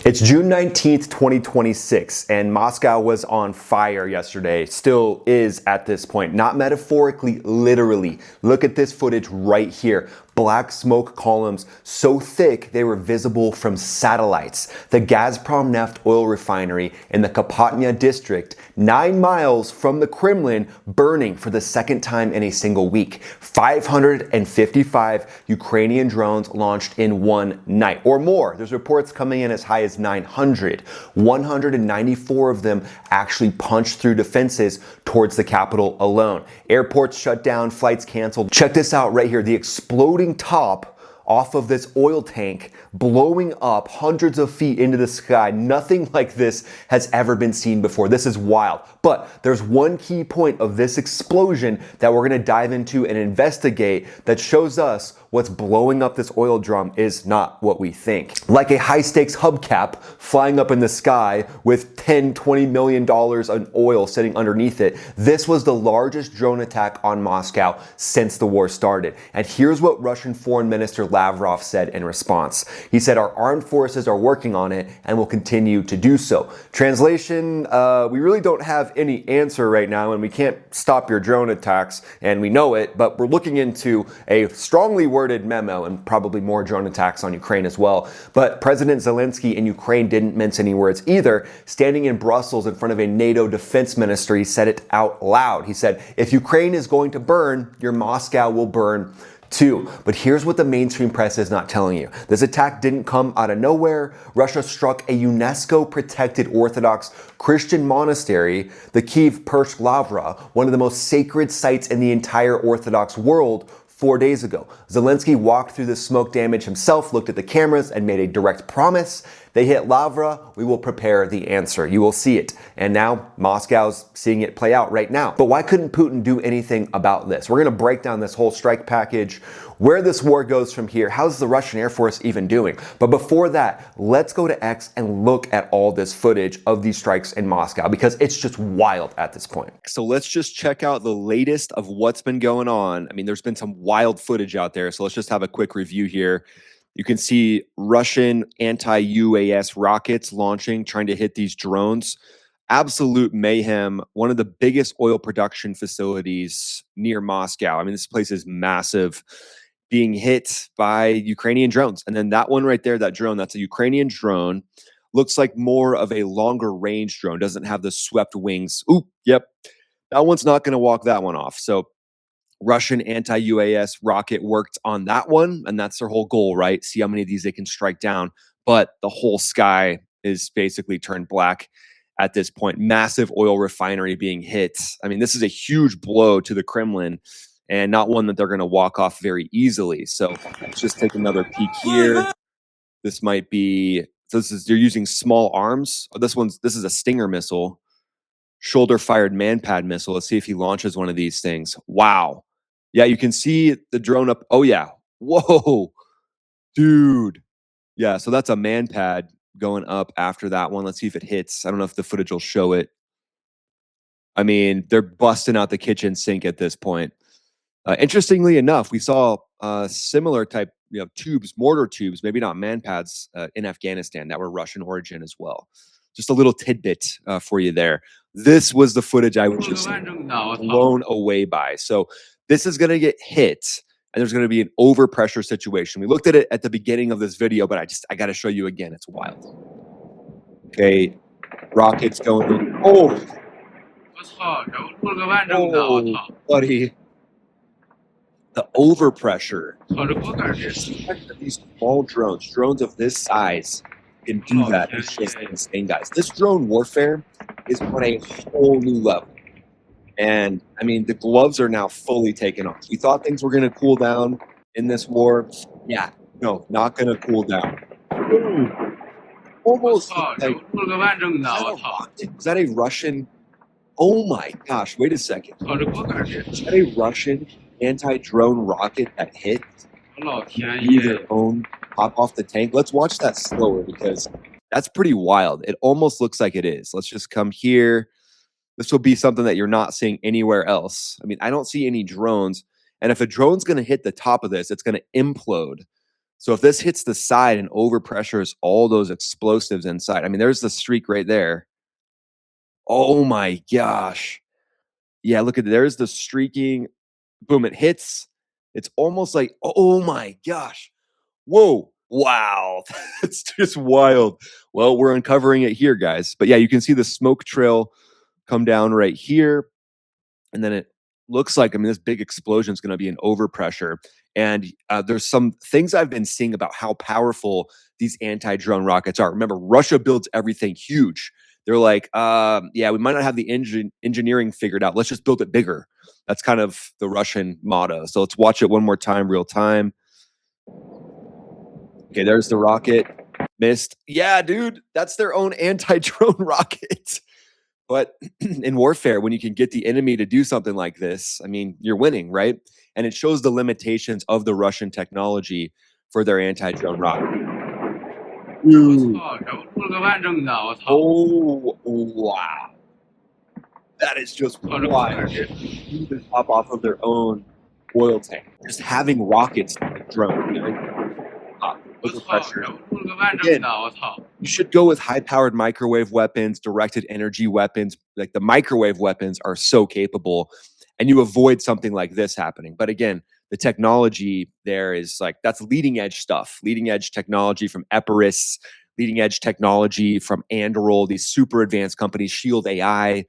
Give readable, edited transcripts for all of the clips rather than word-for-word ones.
It's June 19th, 2026, and Moscow was on fire yesterday. Still is at this point. Not metaphorically, literally. Look at this footage right here. Black smoke columns so thick they were visible from satellites. The Gazprom neft oil refinery in the Kapotnya district, 9 miles from the Kremlin, burning for the second time in a single week. 555 Ukrainian drones launched in one night or more. There's reports coming in as high as 900. 194 of them actually punched through defenses towards the capital alone. Airports shut down, flights canceled. Check this out right here. The exploding top off of this oil tank blowing up hundreds of feet into the sky. Nothing like this has ever been seen before. This is wild. But there's one key point of this explosion that we're going to dive into and investigate that shows us what's blowing up this oil drum is not what we think. Like a high-stakes hubcap flying up in the sky with $10-20 million in oil sitting underneath it, this was the largest drone attack on Moscow since the war started. And here's what Russian Foreign Minister Lavrov said in response. He said, "Our armed forces are working on it and will continue to do so." Translation, we really don't have any answer right now and we can't stop your drone attacks, and we know it, but we're looking into a strongly worded memo and probably more drone attacks on Ukraine as well. But President Zelensky in Ukraine didn't mince any words either. Standing in Brussels in front of a NATO defense ministry, said it out loud. He said, "If Ukraine is going to burn, your Moscow will burn too." But here's what the mainstream press is not telling you. This attack didn't come out of nowhere. Russia struck a UNESCO-protected Orthodox Christian monastery, the Kiev Persh Lavra, one of the most sacred sites in the entire Orthodox world, 4 days ago. Zelensky walked through the smoke damage himself, looked at the cameras, and made a direct promise. They hit Lavra, we will prepare the answer. You will see it. And now Moscow's seeing it play out right now. But why couldn't Putin do anything about this? We're going to break down this whole strike package, where this war goes from here. How's the Russian Air Force even doing? But before that, let's go to X and look at all this footage of these strikes in Moscow, because it's just wild at this point. So let's just check out the latest of what's been going on. I mean, there's been some wild footage out there. So let's just have a quick review here. You can see Russian anti-UAS rockets launching, trying to hit these drones. Absolute mayhem. One of the biggest oil production facilities near Moscow. I mean, this place is massive, being hit by Ukrainian drones. And then that one right there, that drone, that's a Ukrainian drone. Looks like more of a longer range drone. Doesn't have the swept wings. Ooh, yep. That one's not going to walk that one off. So Russian anti-UAS rocket worked on that one, and that's their whole goal, right? See how many of these they can strike down. But the whole sky is basically turned black at this point. Massive oil refinery being hit. I mean, this is a huge blow to the Kremlin, and not one that they're going to walk off very easily. So let's just take another peek here. This might be, so this is, they're using small arms. Oh, this is a Stinger missile, shoulder-fired man-pad missile. Let's see if he launches one of these things. Wow. Yeah, you can see the drone up. Oh, yeah. Whoa. Dude. Yeah, so that's a man-pad going up after that one. Let's see if it hits. I don't know if the footage will show it. I mean, they're busting out the kitchen sink at this point. Interestingly enough, we saw similar type, tubes, mortar tubes, maybe not man-pads, in Afghanistan that were Russian origin as well. Just a little tidbit for you there. This was the footage I was just blown away by. So this is going to get hit, and there's going to be an overpressure situation. We looked at it at the beginning of this video, but I got to show you again. It's wild. Okay, rockets going in. Oh, buddy. The overpressure. These small drones of this size can do that. It's just insane, guys. This drone warfare is on a whole new level. And I mean, the gloves are now fully taken off. We thought things were going to cool down in this war. Yeah, no, not going to cool down. Ooh, almost like, is that a Russian? Oh my gosh, wait a second. Is that a Russian anti-drone rocket that hit their own pop off the tank? Let's watch that slower, because that's pretty wild. It almost looks like it is. Let's just come here. This will be something that you're not seeing anywhere else. I mean, I don't see any drones. And if a drone's going to hit the top of this, it's going to implode. So if this hits the side and overpressures all those explosives inside, I mean, there's the streak right there. Oh my gosh. Yeah, look at there's the streaking. Boom, it hits. It's almost like, oh my gosh. Whoa. Wow. That's just wild. Well, we're uncovering it here, guys. But yeah, you can see the smoke trail come down right here. And then it looks like, I mean, this big explosion is going to be an overpressure. And there's some things I've been seeing about how powerful these anti-drone rockets are. Remember, Russia builds everything huge. They're like, yeah, we might not have the engineering figured out. Let's just build it bigger. That's kind of the Russian motto. So let's watch it one more time, real time. Okay, there's the rocket. Missed. Yeah, dude, that's their own anti-drone rocket. But in warfare, when you can get the enemy to do something like this, I mean, you're winning, right? And it shows the limitations of the Russian technology for their anti-drone rocket. Oh, wow. That is just wild. Even pop off of their own oil tank. Just having rockets like drone, you know? Pressure. Again, you should go with high-powered microwave weapons, directed energy weapons. Like the microwave weapons are so capable, and you avoid something like this happening. But again, the technology there is like that's leading-edge stuff, leading-edge technology from Epirus, leading-edge technology from Anduril, these super advanced companies, Shield AI.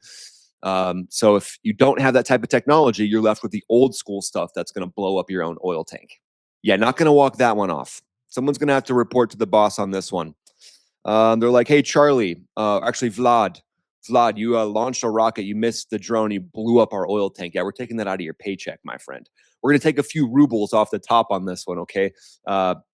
So if you don't have that type of technology, you're left with the old school stuff that's going to blow up your own oil tank. Yeah, not going to walk that one off. Someone's going to have to report to the boss on this one. They're like, hey, Charlie, actually, Vlad, you launched a rocket. You missed the drone. You blew up our oil tank. Yeah, we're taking that out of your paycheck, my friend. We're going to take a few rubles off the top on this one, okay?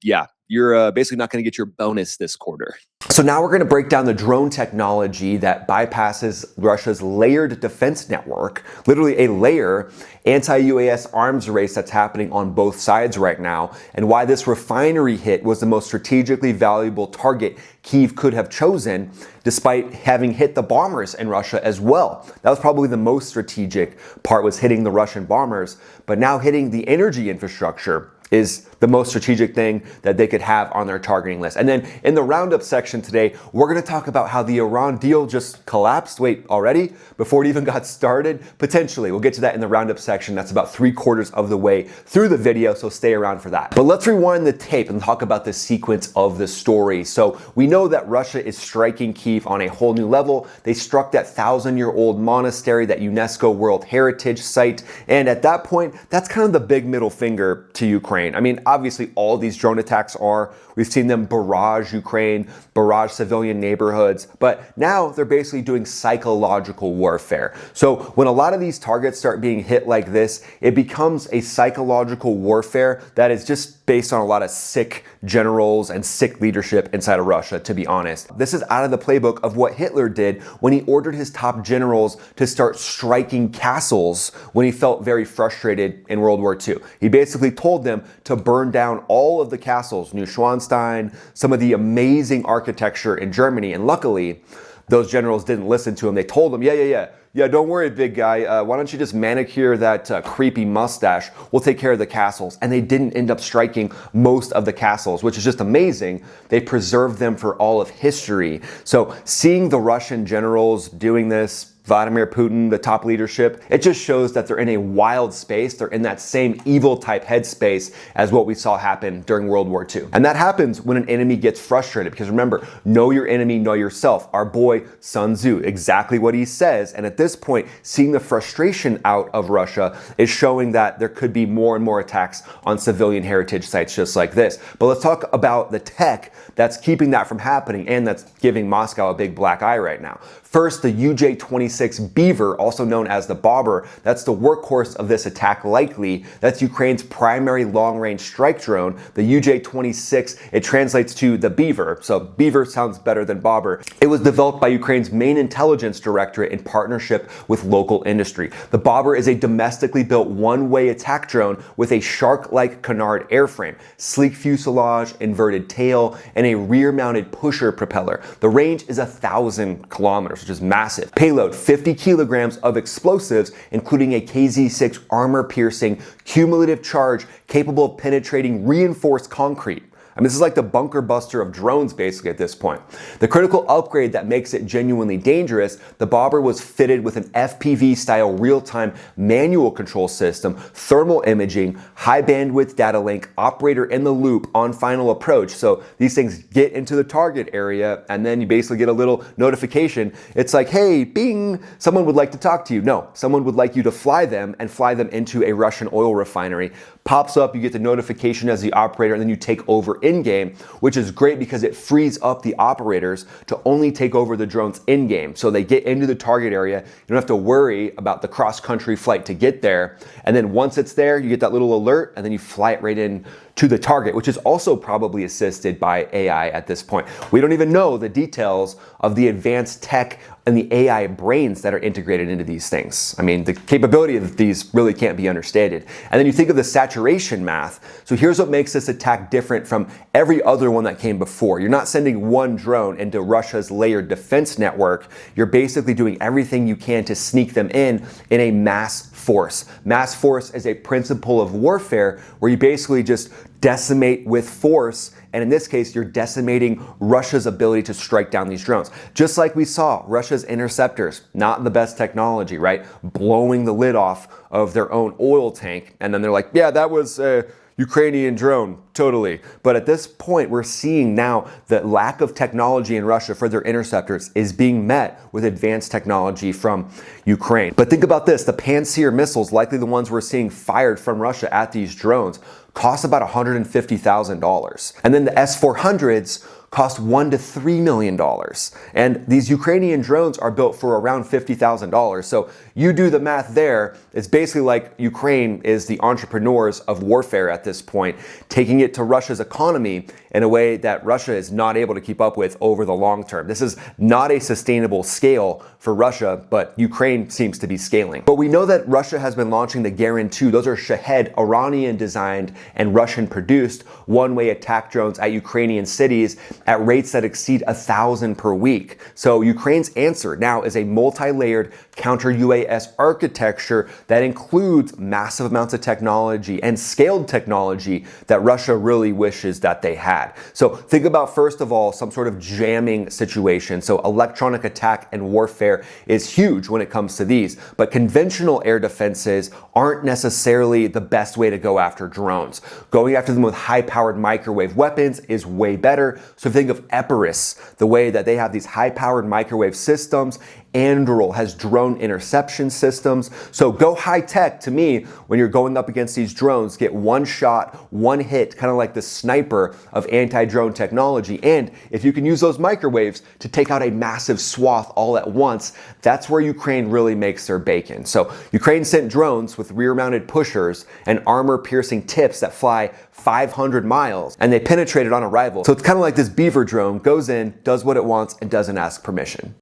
Yeah, you're basically not going to get your bonus this quarter. So now we're going to break down the drone technology that bypasses Russia's layered defense network, literally a layer anti-UAS arms race that's happening on both sides right now, and why this refinery hit was the most strategically valuable target Kyiv could have chosen, despite having hit the bombers in Russia as well. That was probably the most strategic part, was hitting the Russian bombers, but now hitting the energy infrastructure is the most strategic thing that they could have on their targeting list. And then in the roundup section today, we're going to talk about how the Iran deal just collapsed. Wait, already? Before it even got started? Potentially. We'll get to that in the roundup section. That's about 3/4 of the way through the video, so stay around for that. But let's rewind the tape and talk about the sequence of the story. So we know that Russia is striking Kyiv on a whole new level. They struck that 1,000-year-old monastery, that UNESCO World Heritage Site. And at that point, that's kind of the big middle finger to Ukraine. I mean, obviously all these drone attacks are. We've seen them barrage Ukraine, barrage civilian neighborhoods, but now they're basically doing psychological warfare. So when a lot of these targets start being hit like this, it becomes a psychological warfare that is just based on a lot of sick generals and sick leadership inside of Russia, to be honest. This is out of the playbook of what Hitler did when he ordered his top generals to start striking castles when he felt very frustrated in World War II. He basically told them to burn down all of the castles, Neuschwanstein, some of the amazing architecture in Germany. And luckily, those generals didn't listen to him. They told him, yeah, don't worry, big guy. Why don't you just manicure that creepy mustache? We'll take care of the castles. And they didn't end up striking most of the castles, which is just amazing. They preserved them for all of history. So seeing the Russian generals doing this, Vladimir Putin, the top leadership, it just shows that they're in a wild space. They're in that same evil type headspace as what we saw happen during World War II. And that happens when an enemy gets frustrated, because remember, know your enemy, know yourself. Our boy Sun Tzu, exactly what he says. And at this point, seeing the frustration out of Russia is showing that there could be more and more attacks on civilian heritage sites just like this. But let's talk about the tech that's keeping that from happening and that's giving Moscow a big black eye right now. First, the UJ-26 Beaver, also known as the Bobber, that's the workhorse of this attack likely. That's Ukraine's primary long-range strike drone. The UJ-26, it translates to the Beaver, so Beaver sounds better than Bobber. It was developed by Ukraine's main intelligence directorate in partnership with local industry. The Bobber is a domestically built one-way attack drone with a shark-like canard airframe, sleek fuselage, inverted tail, and a rear-mounted pusher propeller. The range is 1,000 kilometers, which is massive. Payload, 50 kilograms of explosives, including a KZ-6 armor-piercing cumulative charge capable of penetrating reinforced concrete. I mean, this is like the bunker buster of drones basically at this point. The critical upgrade that makes it genuinely dangerous, the Bobber was fitted with an FPV-style real-time manual control system, thermal imaging, high bandwidth data link, operator in the loop on final approach. So these things get into the target area and then you basically get a little notification. It's like, hey, bing, someone would like to talk to you. No, someone would like you to fly them and fly them into a Russian oil refinery. Pops up, you get the notification as the operator, and then you take over in-game, which is great because it frees up the operators to only take over the drones in-game. So they get into the target area, you don't have to worry about the cross-country flight to get there. And then once it's there, you get that little alert, and then you fly it right in to the target, which is also probably assisted by AI at this point. We don't even know the details of the advanced tech and the AI brains that are integrated into these things. I mean, the capability of these really can't be understated. And then you think of the saturation math. So here's what makes this attack different from every other one that came before. You're not sending one drone into Russia's layered defense network. You're basically doing everything you can to sneak them in a mass force. Mass force is a principle of warfare where you basically just decimate with force, and in this case, you're decimating Russia's ability to strike down these drones. Just like we saw Russia's interceptors, not the best technology, right? Blowing the lid off of their own oil tank, and then they're like, yeah, that was a Ukrainian drone, totally. But at this point, we're seeing now that lack of technology in Russia for their interceptors is being met with advanced technology from Ukraine. But think about this, the Pantsir missiles, likely the ones we're seeing fired from Russia at these drones, cost about $150,000. And then the S-400s cost $1 to $3 million. And these Ukrainian drones are built for around $50,000. So you do the math there. It's basically like Ukraine is the entrepreneurs of warfare at this point, taking it to Russia's economy in a way that Russia is not able to keep up with over the long term. This is not a sustainable scale for Russia, but Ukraine seems to be scaling. But we know that Russia has been launching the Garin 2. Those are Shahed, Iranian designed and Russian produced one-way attack drones at Ukrainian cities at rates that exceed 1,000 per week. So Ukraine's answer now is a multi-layered counter-UAS architecture that includes massive amounts of technology and scaled technology that Russia really wishes that they had. So think about, first of all, some sort of jamming situation. So electronic attack and warfare is huge when it comes to these, but conventional air defenses aren't necessarily the best way to go after drones. Going after them with high-powered microwave weapons is way better. So think of Epirus, the way that they have these high-powered microwave systems. Anduril has drone interception systems. So go high tech to me when you're going up against these drones. Get one shot, one hit, kind of like the sniper of anti-drone technology. And if you can use those microwaves to take out a massive swath all at once, that's where Ukraine really makes their bacon. So Ukraine sent drones with rear-mounted pushers and armor-piercing tips that fly 500 miles, and they penetrated on arrival. So it's kind of like this beaver drone goes in, does what it wants, and doesn't ask permission.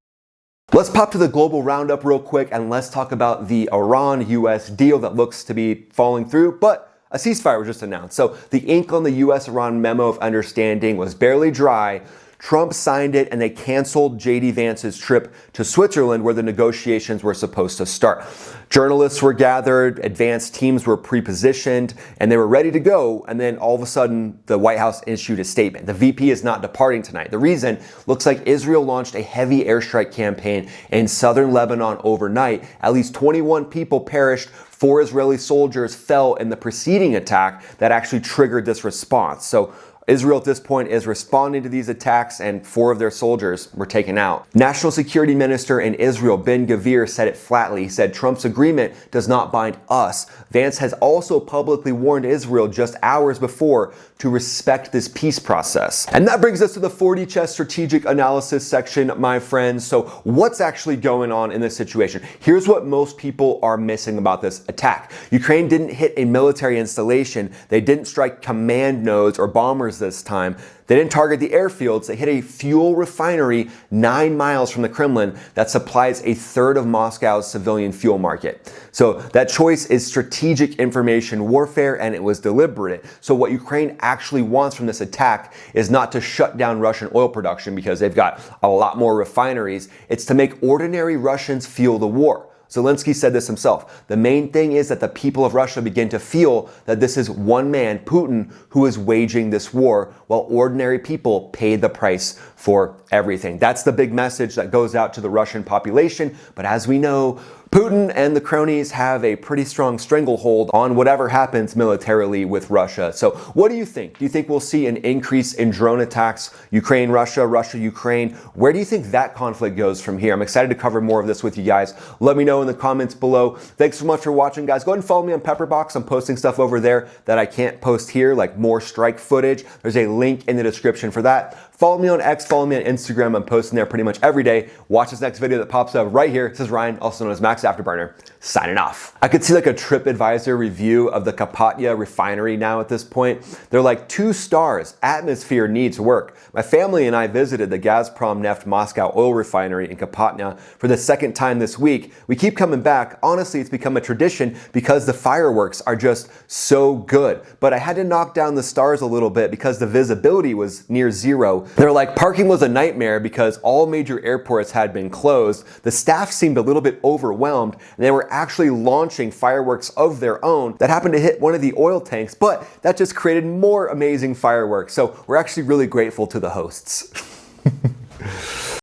Let's pop to the global roundup real quick and let's talk about the Iran-US deal that looks to be falling through, but a ceasefire was just announced. So the ink on the US-Iran memo of understanding was barely dry. Trump signed it and they canceled J.D. Vance's trip to Switzerland where the negotiations were supposed to start. Journalists were gathered, advanced teams were pre-positioned, and they were ready to go. And then all of a sudden, the White House issued a statement. The VP is not departing tonight. The reason looks like Israel launched a heavy airstrike campaign in southern Lebanon overnight. At least 21 people perished. 4 Israeli soldiers fell in the preceding attack that actually triggered this response. So Israel at this point is responding to these attacks and 4 of their soldiers were taken out. National Security Minister in Israel, Ben-Gvir, said it flatly. He said Trump's agreement does not bind us. Vance has also publicly warned Israel just hours before to respect this peace process. And that brings us to the 40 Chess strategic analysis section, my friends. So what's actually going on in this situation? Here's what most people are missing about this attack. Ukraine didn't hit a military installation. They didn't strike command nodes or bombers this time. They didn't target the airfields. They hit a fuel refinery 9 miles from the Kremlin that supplies a third of Moscow's civilian fuel market. So that choice is strategic information warfare, and it was deliberate. So what Ukraine actually wants from this attack is not to shut down Russian oil production because they've got a lot more refineries. It's to make ordinary Russians feel the war. Zelensky said this himself. The main thing is that the people of Russia begin to feel that this is one man, Putin, who is waging this war, while ordinary people pay the price for everything. That's the big message that goes out to the Russian population. But as we know, Putin and the cronies have a pretty strong stranglehold on whatever happens militarily with Russia. So what do you think? Do you think we'll see an increase in drone attacks? Ukraine, Russia, Russia, Ukraine. Where do you think that conflict goes from here? I'm excited to cover more of this with you guys. Let me know in the comments below. Thanks so much for watching, guys. Go ahead and follow me on Pepperbox. I'm posting stuff over there that I can't post here, like more strike footage. There's a link in the description for that. Follow me on X, follow me on Instagram. I'm posting there pretty much every day. Watch this next video that pops up right here. This is Ryan, also known as Max Afterburner, signing off. I could see like a TripAdvisor review of the Kapotnia refinery now at this point. They're like 2 stars. Atmosphere needs work. My family and I visited the Gazprom Neft Moscow oil refinery in Kapotnia for the 2nd time this week. We keep coming back. Honestly, it's become a tradition because the fireworks are just so good. But I had to knock down the stars a little bit because the visibility was near 0. They're like, parking was a nightmare because all major airports had been closed. The staff seemed a little bit overwhelmed, and they were actually launching fireworks of their own that happened to hit one of the oil tanks, but that just created more amazing fireworks. So we're actually really grateful to the hosts.